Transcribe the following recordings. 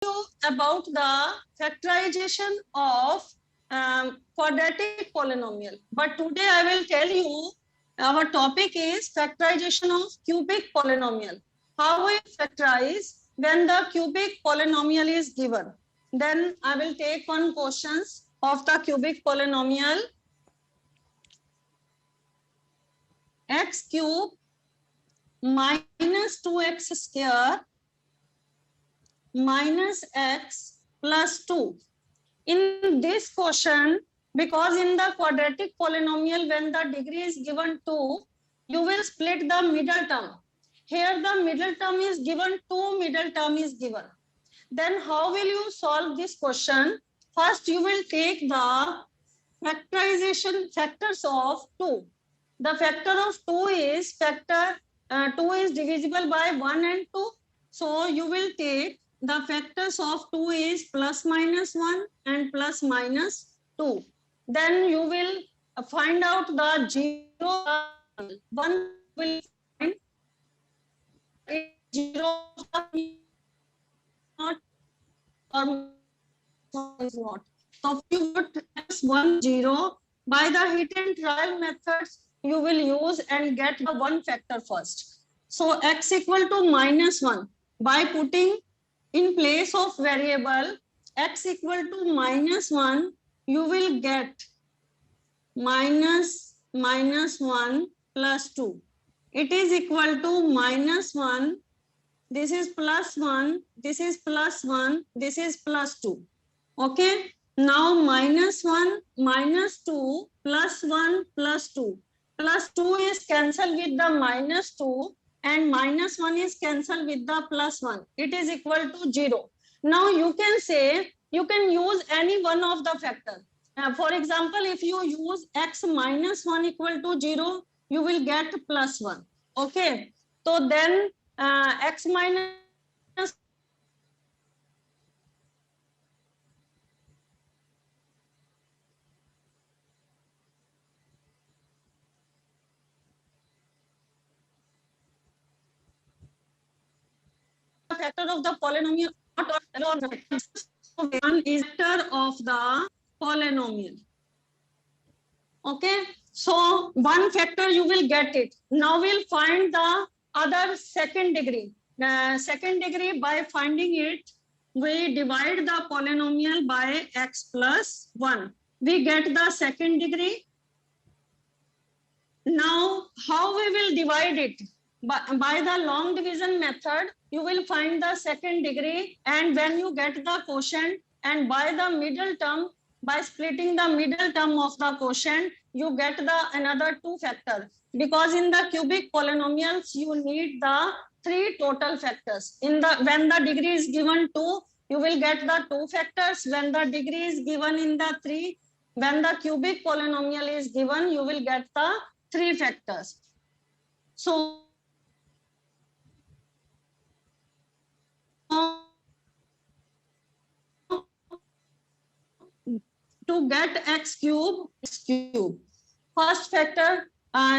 you about the factorization of quadratic polynomial. But today I will tell you our topic is factorization of cubic polynomial. How we factorize when the cubic polynomial is given. Then I will take one questions of the cubic polynomial. X cube minus 2x square minus x plus 2. In this question, because in the quadratic polynomial, when the degree is given 2, you will split the middle term. Here the middle term is given, 2 middle term is given. Then how will you solve this question? First, you will take the factorization factors of 2. The factor of 2 is 2 is divisible by 1 and 2. So you will take the factors of 2 is plus minus 1 and plus minus 2. Then you will find out the 0. 1 will find 0 not or is not. So if you put x1 0 by the hit and trial methods, you will use and get the one factor first. So x equal to minus 1 by putting in place of variable x equal to minus 1, you will get minus 1 plus 2. It is equal to minus 1. This is plus 1. This is plus 1. This is plus 2. Okay. Now minus 1, minus 2, plus 1, plus 2. Plus 2 is cancelled with the minus 2 and minus 1 is cancelled with the plus 1. It is equal to 0. Now you can say, you can use any one of the factors. For example, if you use x minus 1 equal to 0, you will get plus 1. Okay. So then x minus factor of the polynomial, not one is factor of the polynomial. Okay, so one factor you will get it. Now we'll find the other second degree. Second degree, by finding it, we divide the polynomial by x plus 1. We get the second degree. Now how we will divide it? By the long division method, you will find the second degree, and when you get the quotient, and by the middle term, by splitting the middle term of the quotient, you get the another 2 factor. Because in the cubic polynomials, you need the 3 total factors. In the when the degree is given 2, you will get the 2 factors. When the degree is given in the 3, when the cubic polynomial is given, you will get the 3 factors. So to get x cube, first factor,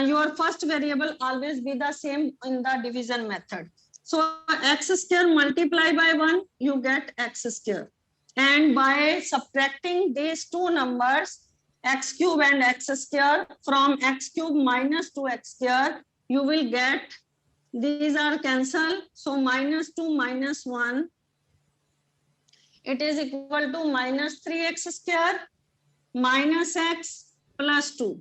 your first variable always be the same in the division method. So x square multiply by 1, you get x square. And by subtracting these two numbers, x cube and x square, from x cube minus 2x square, you will get, these are cancelled. So minus 2 minus 1, it is equal to minus 3x square minus x plus 2.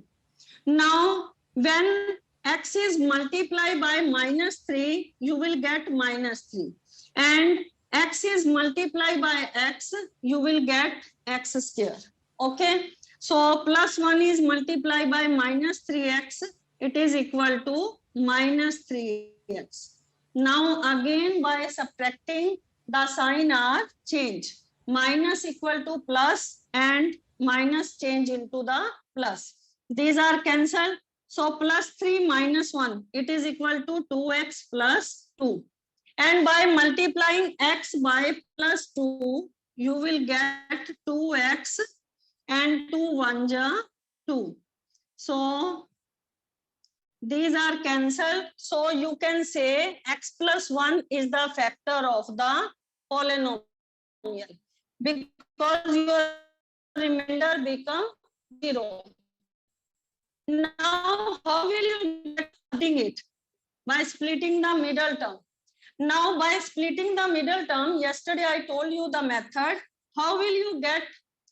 Now, when x is multiplied by minus 3, you will get minus 3. And x is multiplied by x, you will get x square. Okay. So, plus 1 is multiplied by minus 3x, it is equal to minus 3x. Now, again by subtracting, the sign are changed. Minus equal to plus and minus change into the plus. These are cancelled. So plus 3 minus 1, it is equal to 2x plus 2. And by multiplying x by plus 2, you will get 2x and 2 1 ja 2. So these are cancelled. So you can say x plus 1 is the factor of the polynomial. because your remainder become 0. Now, how will you get it? By splitting the middle term. Now, by splitting the middle term, yesterday I told you the method. How will you get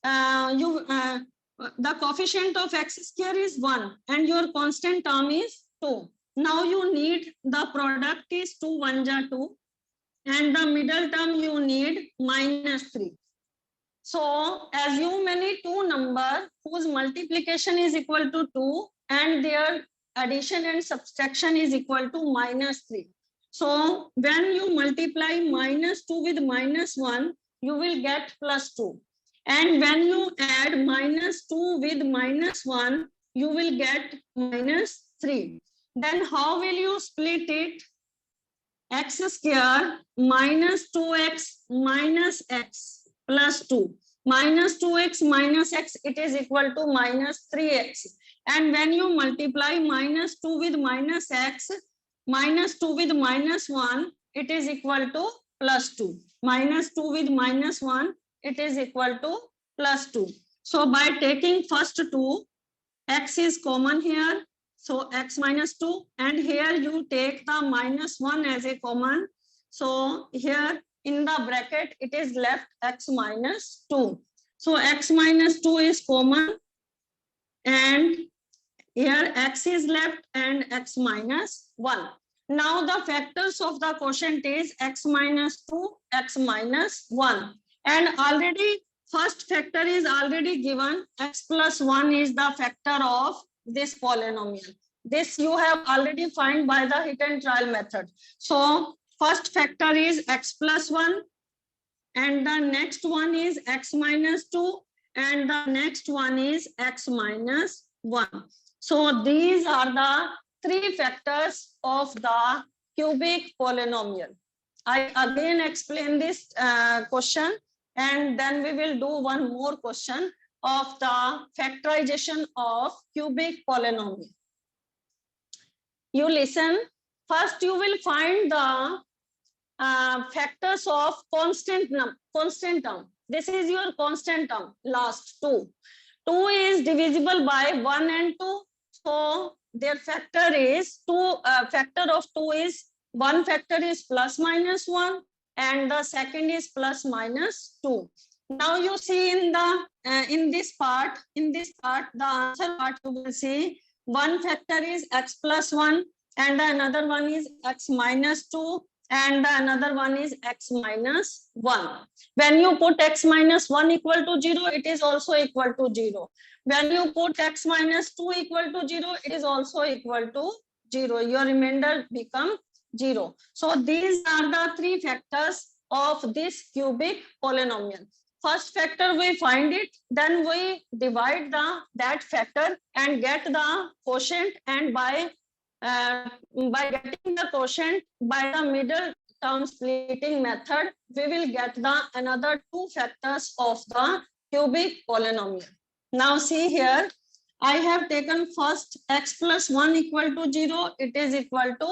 the coefficient of x square is 1 and your constant term is 2. Now you need the product is 2 1 ja 2 and the middle term you need -3. So assume any two number whose multiplication is equal to 2 and their addition and subtraction is equal to -3. So when you multiply -2 with -1, you will get +2. And when you add -2 with -1, you will get -3. Then how will you split it? X square minus 2x minus x plus 2. Minus 2x minus x, it is equal to minus 3x. And when you multiply minus 2 with minus x, minus 2 with minus 1, it is equal to plus 2. Minus 2 with minus 1, it is equal to plus 2. So by taking first 2, x is common here. So x minus 2, and here you take the -1 as a common. So here in the bracket, it is left x minus 2. So x minus 2 is common. And here x is left and x minus 1. Now the factors of the quotient is x minus 2, x minus 1. And already first factor is already given. X plus 1 is the factor of this polynomial. This you have already found by the hit and trial method. So first factor is x plus 1 and the next one is x minus 2 and the next one is x minus 1. So these are the three factors of the cubic polynomial. I again explain this question and then we will do one more question of the factorization of cubic polynomial. You listen. First, you will find the factors of constant term. This is your constant term, last 2. 2 is divisible by 1 and 2. So their factor is 2. Factor of 2 is, one factor is plus minus 1 and the second is plus minus 2. Now you see in the in this part, the answer part you will see one factor is x plus 1 and another one is x minus 2 and another one is x minus 1. When you put x minus 1 equal to 0, it is also equal to 0. When you put x minus 2 equal to 0, it is also equal to 0. Your remainder becomes 0. So these are the three factors of this cubic polynomial. First factor we find it, then we divide that factor and get the quotient, and by getting the quotient by the middle term splitting method, we will get the another two factors of the cubic polynomial. Now see here, I have taken first x plus 1 equal to 0, it is equal to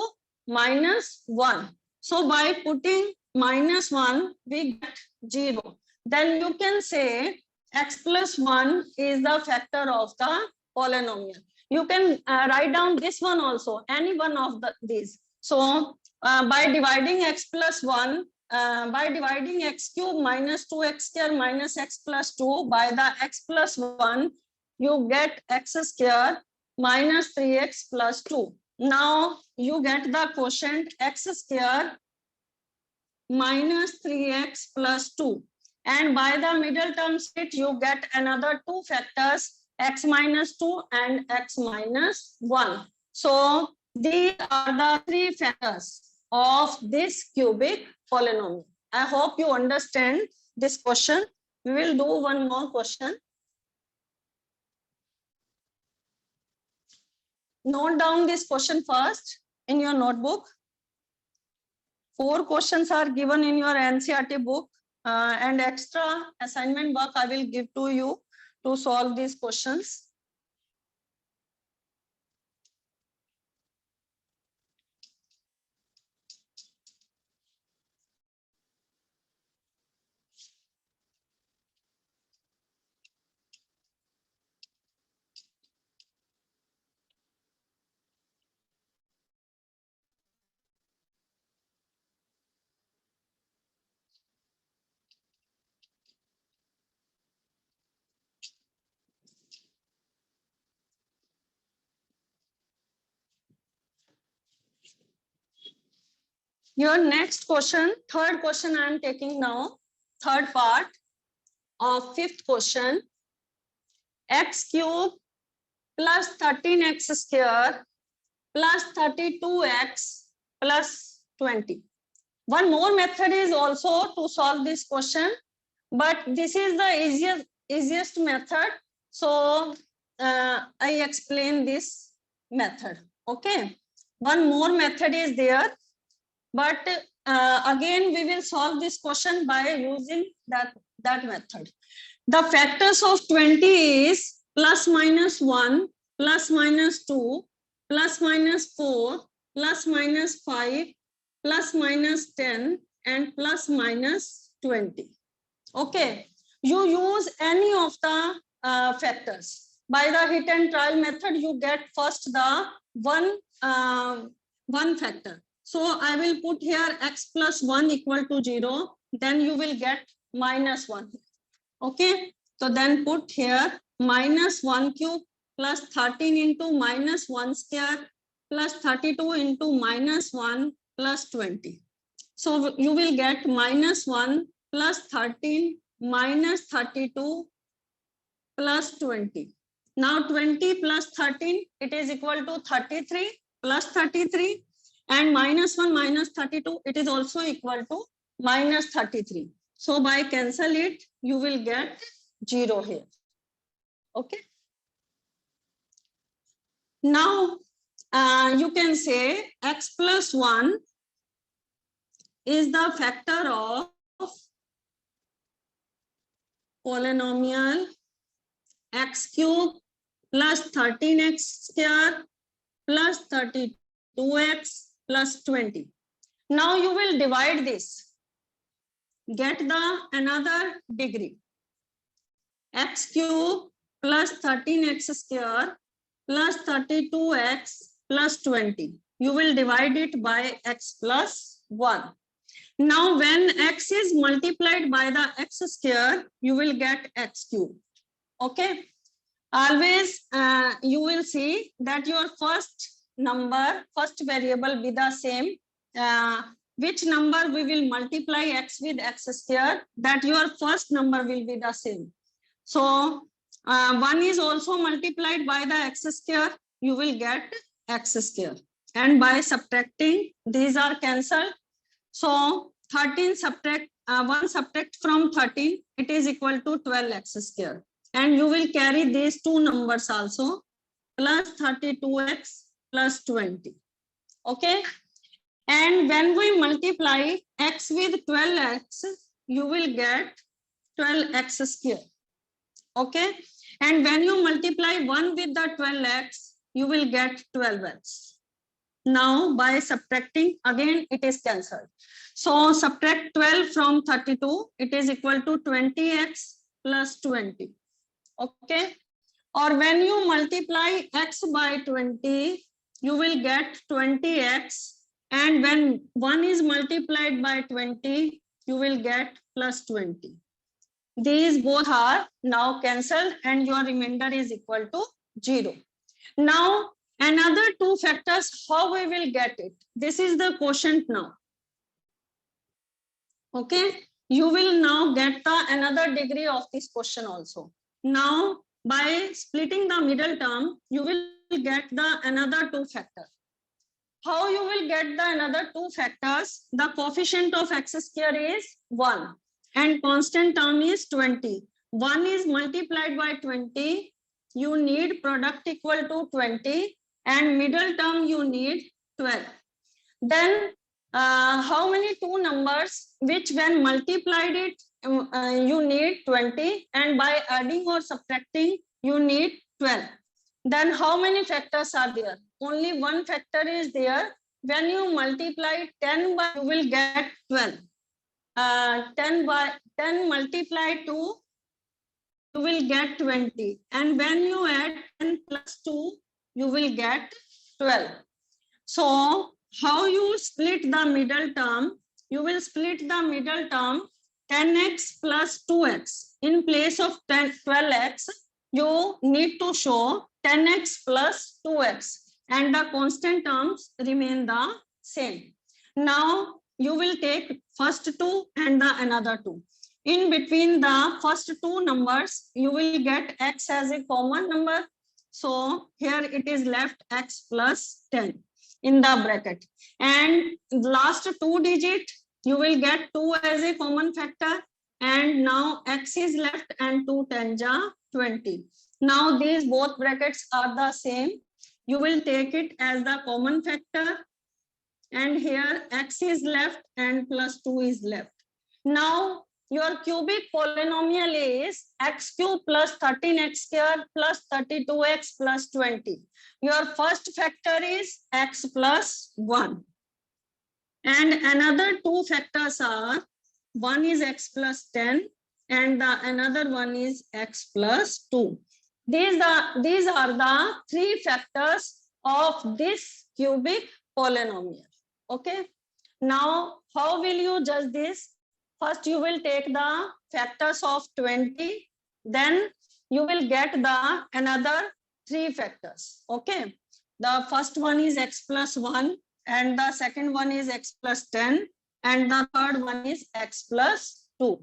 -1. So by putting -1, we get 0. Then you can say x plus 1 is the factor of the polynomial. You can write down this one also, any one of these. So by dividing x plus 1, by dividing x cube minus 2x square minus x plus 2 by the x plus 1, you get x square minus 3x plus 2. Now you get the quotient x square minus 3x plus 2. And by the middle term split, you get another two factors, x minus 2 and x minus 1. So these are the three factors of this cubic polynomial. I hope you understand this question. We will do one more question. Note down this question first in your notebook. 4 questions are given in your NCERT book. And extra assignment work I will give to you to solve these questions. Your next question, third question I am taking now, third part of fifth question. X cube plus 13x square plus 32x plus 20. One more method is also to solve this question, but this is the easiest method. So I explain this method. Okay. One more method is there, but again we will solve this question by using that method. The factors of 20 is plus minus 1, plus minus 2, plus minus 4, plus minus 5, plus minus 10, and plus minus 20. Okay, you use any of the factors. By the hit and trial method, you get first the one factor. So I will put here x plus 1 equal to 0. Then you will get minus 1. Okay, so then put here minus 1 cube plus 13 into minus 1 square plus 32 into minus 1 plus 20. So you will get minus 1 plus 13 minus 32 plus 20. Now 20 plus 13, it is equal to 33 plus 33, and minus 1 minus 32, it is also equal to minus 33. So by cancel it, you will get 0 here. Okay. Now you can say x plus 1 is the factor of polynomial x cube plus 13x square plus 32x plus 20. Now you will divide this. Get the another degree. X cube plus 13x square plus 32x plus 20. You will divide it by x plus 1. Now when x is multiplied by the x square, you will get x cube. Okay. Always you will see that your first number, first variable be the same. Which number we will multiply x with x square, that your first number will be the same. So 1 is also multiplied by the x square, you will get x square. And by subtracting, these are cancelled. So 13 subtract 1 subtract from 13, it is equal to 12x square. And you will carry these two numbers also, plus 32x plus 20. Okay. And when we multiply x with 12x, you will get 12x square. Okay. And when you multiply 1 with the 12x, you will get 12x. Now by subtracting, again it is cancelled. So subtract 12 from 32, it is equal to 20x plus 20. Okay. Or when you multiply x by 20, you will get 20x. And when 1 is multiplied by 20, you will get plus 20. These both are now cancelled and your remainder is equal to 0. Now, another two factors, how we will get it? This is the quotient now. Okay, you will now get the another degree of this question also. Now, by splitting the middle term, you will get the another two factors. How you will get the another two factors? The coefficient of x square is 1 and constant term is 20. 1 is multiplied by 20. You need product equal to 20 and middle term you need 12. Then how many two numbers which when multiplied it you need 20 and by adding or subtracting you need 12. Then how many factors are there? Only one factor is there. When you multiply 10 by, you will get 12. 10 multiplied 2, you will get 20. And when you add 10 plus 2, you will get 12. So how you split the middle term? You will split the middle term 10x plus 2x. In place of 12x, you need to show 10x plus 2x and the constant terms remain the same. Now you will take first two and the another two. In between the first two numbers, you will get x as a common number. So here it is left x plus 10 in the bracket. And last two digit, you will get 2 as a common factor. And now x is left and 2 10 ja 20. Now these both brackets are the same. You will take it as the common factor. And here x is left and plus 2 is left. Now your cubic polynomial is x cube plus 13x square plus 32x plus 20. Your first factor is x plus 1. And another two factors are, one is x plus 10 and the another one is x plus 2. These are the three factors of this cubic polynomial. Okay. Now, how will you judge this? First, you will take the factors of 20. Then you will get the another three factors. Okay. The first one is x plus 1 and the second one is x plus 10 and the third one is x plus 2.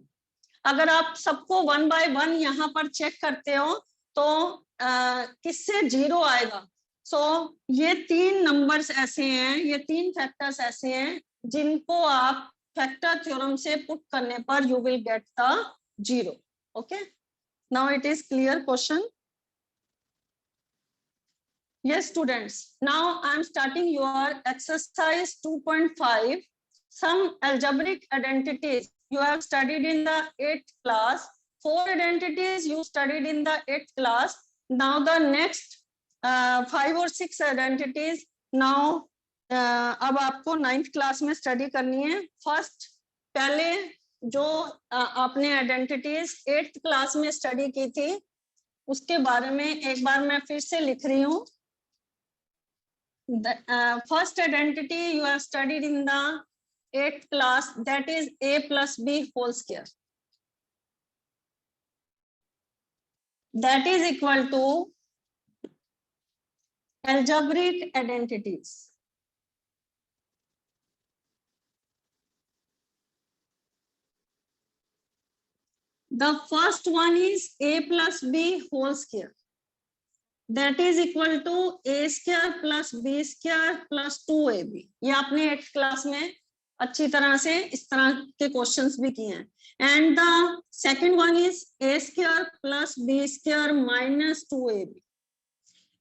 अगर आप सबको 1 by 1 यहाँ पर check करते हो तो किससे 0 आएगा? So ये तीन नंबर्स ऐसे हैं, ये तीन फैक्टर्स ऐसे हैं जिनको आप फैक्टर थ्योरम से पुट करने पर you will get the 0. Okay. Now it is clear question. Yes, students. Now I am starting your exercise 2.5. Some algebraic identities you have studied in the 8th class. 4 identities you studied in the 8th class. Now the next 5 or 6 identities. Now अब आपको 9th class में study करनी है. First पहले जो आपने identities 8th class में study की थी उसके बारे में एक बार मैं फिर से लिख रही हूँ. The first identity you have studied in the 8th class, that is a plus b whole square. That is equal to algebraic identities. The first one is a plus b whole square. That is equal to a square plus b square plus 2ab. ये आपने 8th class में अच्छी तरह से इस तरह के questions भी किए हैं. And the second one is a square plus b square minus 2ab.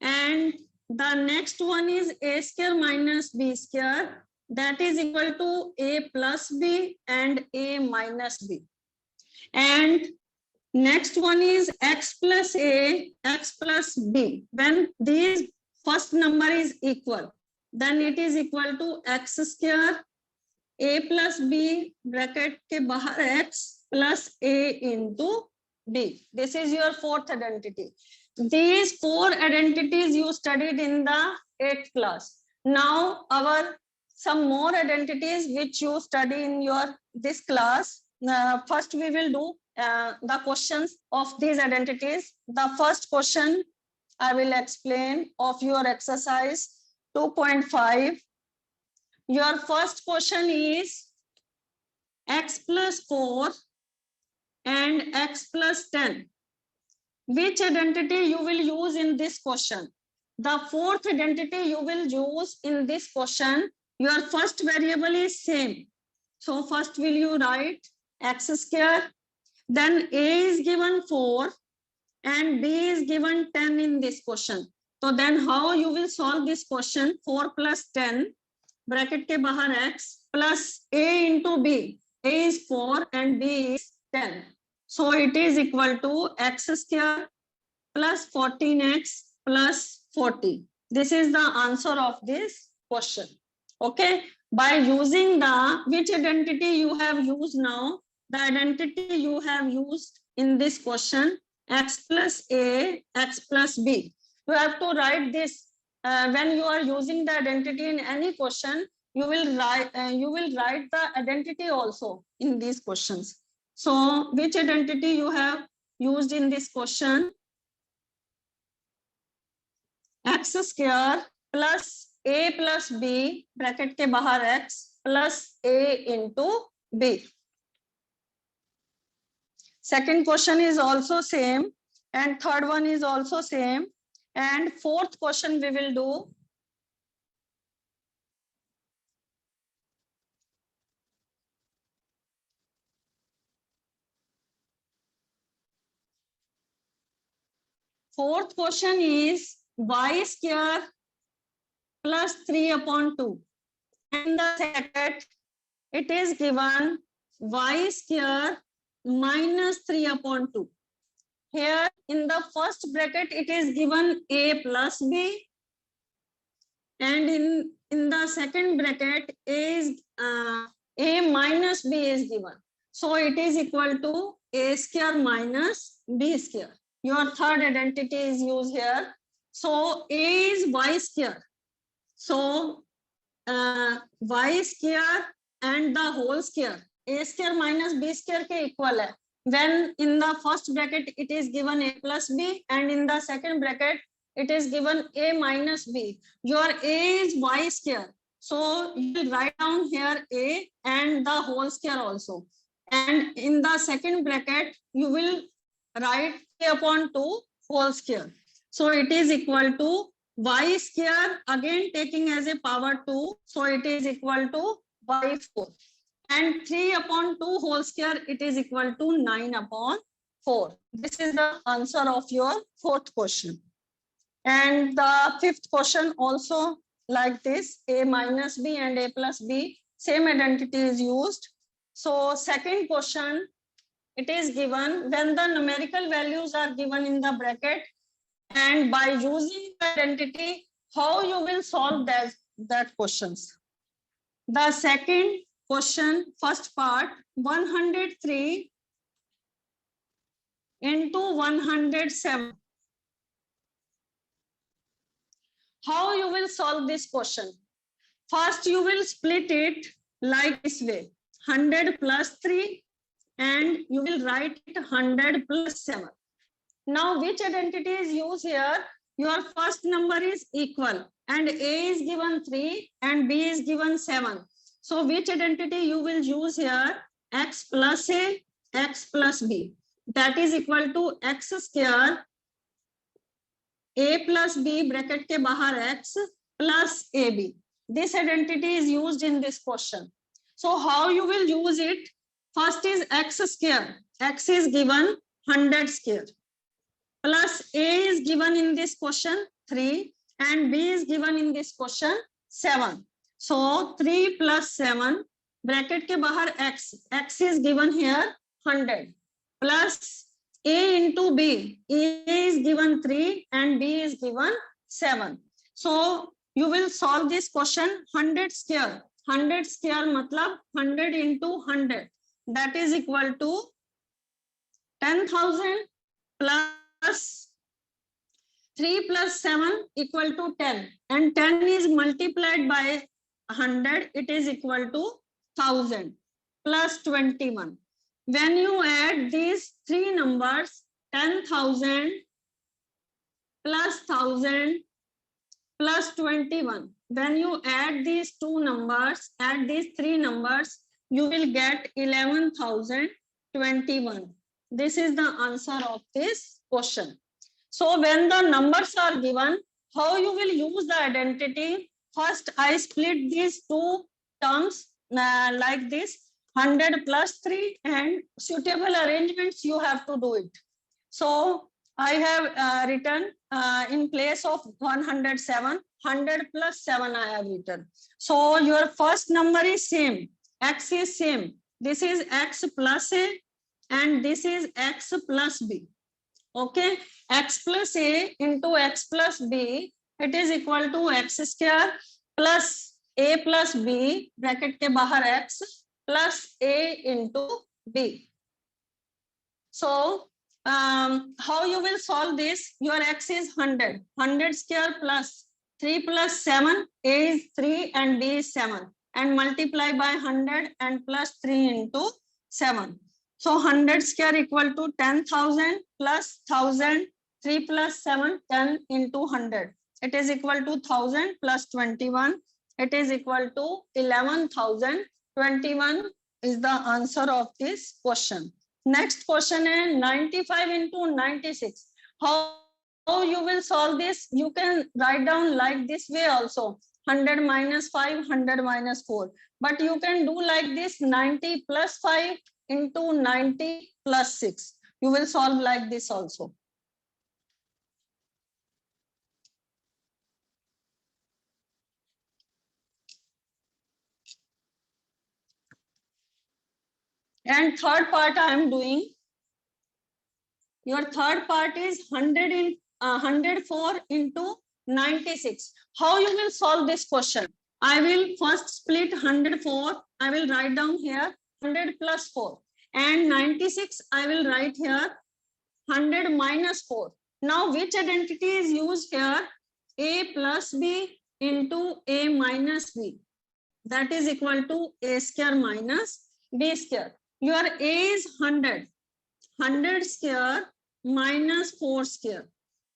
And the next one is a square minus b square. That is equal to a plus b and a minus b. And next one is x plus a, x plus b. When these first number is equal, then it is equal to x square, a plus b bracket के बाहर x plus a into b. This is your fourth identity. These 4 identities you studied in the 8th class. Now our some more identities which you study in your this class. First we will do the questions of these identities. The first question I will explain of your exercise 2.5. Your first question is x plus 4 and x plus 10. Which identity you will use in this question? The fourth identity you will use in this question. Your first variable is same. So first will you write x square. Then a is given 4 and b is given 10 in this question. So then how you will solve this question? 4 plus 10 bracket के बाहर x plus a into b. A is 4 and b is 10. So it is equal to x square plus 14x plus 40. This is the answer of this question. Okay. By using the which identity you have used now? The identity you have used in this question, x plus a, x plus b. You have to write this when you are using the identity in any question. You will write the identity also in these questions. So, which identity you have used in this question? X square plus a plus b bracket के बाहर x plus A into B. Second question is also same, and third one is also same, and fourth question we will do. Fourth question is y square plus 3 upon 2. In the second, it is given y square minus 3 upon 2. Here in the first bracket, it is given a plus b. And in the second bracket, a minus b is given. So it is equal to a square minus b square. Your third identity is used here. So a is y square. So y square and the whole square, a square minus b square ke equal hai. When in the first bracket it is given a plus b, and in the second bracket it is given a minus b. Your a is y square. So you will write down here a and the whole square also. And in the second bracket, you will write a upon 2 whole square. So it is equal to y square, again taking as a power 2. So it is equal to y4. And 3 upon 2 whole square, it is equal to 9 upon 4. This is the answer of your fourth question. And the fifth question also like this, a minus b and a plus b, same identity is used. So second question, it is given when the numerical values are given in the bracket, and by using the identity, how you will solve that questions. The second question, first part, 103 into 107. How you will solve this question? First, you will split it like this way, 100 plus 3, and you will write it 100 plus 7. Now, which identity is used here? Your first number is equal, and A is given 3 and B is given 7. So, which identity you will use here? X plus A, X plus B. That is equal to x square, A plus B bracket ke bahar X plus AB. This identity is used in this question. So, how you will use it? First is x square. X is given 100 square. Plus A is given in this question 3 and B is given in this question 7. So 3 plus 7 bracket ke bahar x. X is given here 100 plus A into B. A is given 3 and B is given 7. So you will solve this question 100 square. 100 square matlab 100 into 100. That is equal to 10,000 plus 3 plus 7 equal to 10, and 10 is multiplied by 100, it is equal to 1000 plus 21. When you add these three numbers, 10,000 plus 1000 plus 21, when you add these two numbers, add these three numbers, you will get 11,021. This is the answer of this question. So when the numbers are given, how you will use the identity? First, I split these two terms like this, 100 plus 3, and suitable arrangements you have to do it. So I have written in place of 107, 100 plus 7 I have written. So your first number is same, x is same. This is x plus a and this is x plus b. Okay, x plus a into x plus b, it is equal to x square plus a plus b bracket ke bahar x plus a into b. So how you will solve this? Your x is 100. 100 square plus 3 plus 7, a is 3 and b is 7, and multiply by 100 and plus 3 into 7. So 100 square equal to 10,000 plus 1000, 3 plus 7, 10 into 100. It is equal to 1000 plus 21. It is equal to 11,021 is the answer of this question. Next question is 95 into 96. How you will solve this? You can write down like this way also. 100 minus 5, 100 minus 4. But you can do like this, 90 plus 5 into 90 plus 6. You will solve like this also. And third part I am doing. Your third part is 104 into 96. How you will solve this question? I will first split 104. I will write down here 100 plus 4. And 96, I will write here 100 minus 4. Now, which identity is used here? A plus B into A minus B. That is equal to A square minus B square. Your A is 100. 100 square minus 4 square.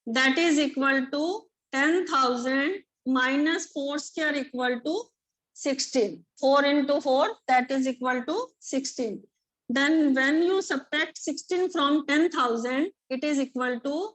That is equal to 10,000 minus 4 square equal to 16. 4 into 4, that is equal to 16. Then when you subtract 16 from 10,000, it is equal to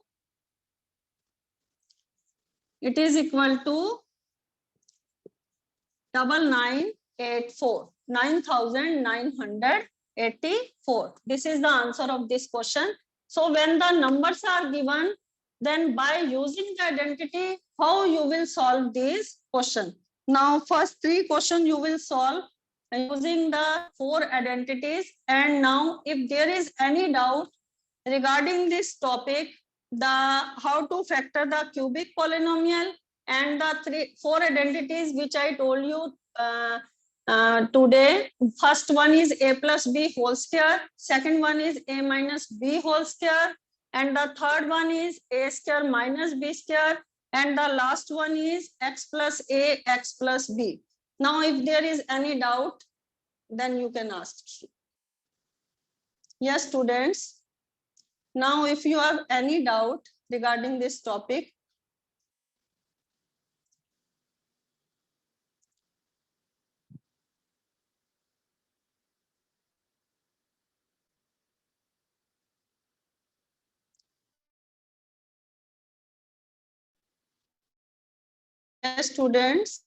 9984. 9,984. This is the answer of this question. So when the numbers are given, then by using the identity, how you will solve this question? Now, first 3 questions you will solve using the 4 identities. And now, if there is any doubt regarding this topic, how to factor the cubic polynomial and the 4 identities which I told you today. First one is A plus B whole square. Second one is A minus B whole square. And the third one is A square minus B square. And the last one is X plus A, X plus B. Now, if there is any doubt, then you can ask. Yes, students. Now, if you have any doubt regarding this topic, yes, students.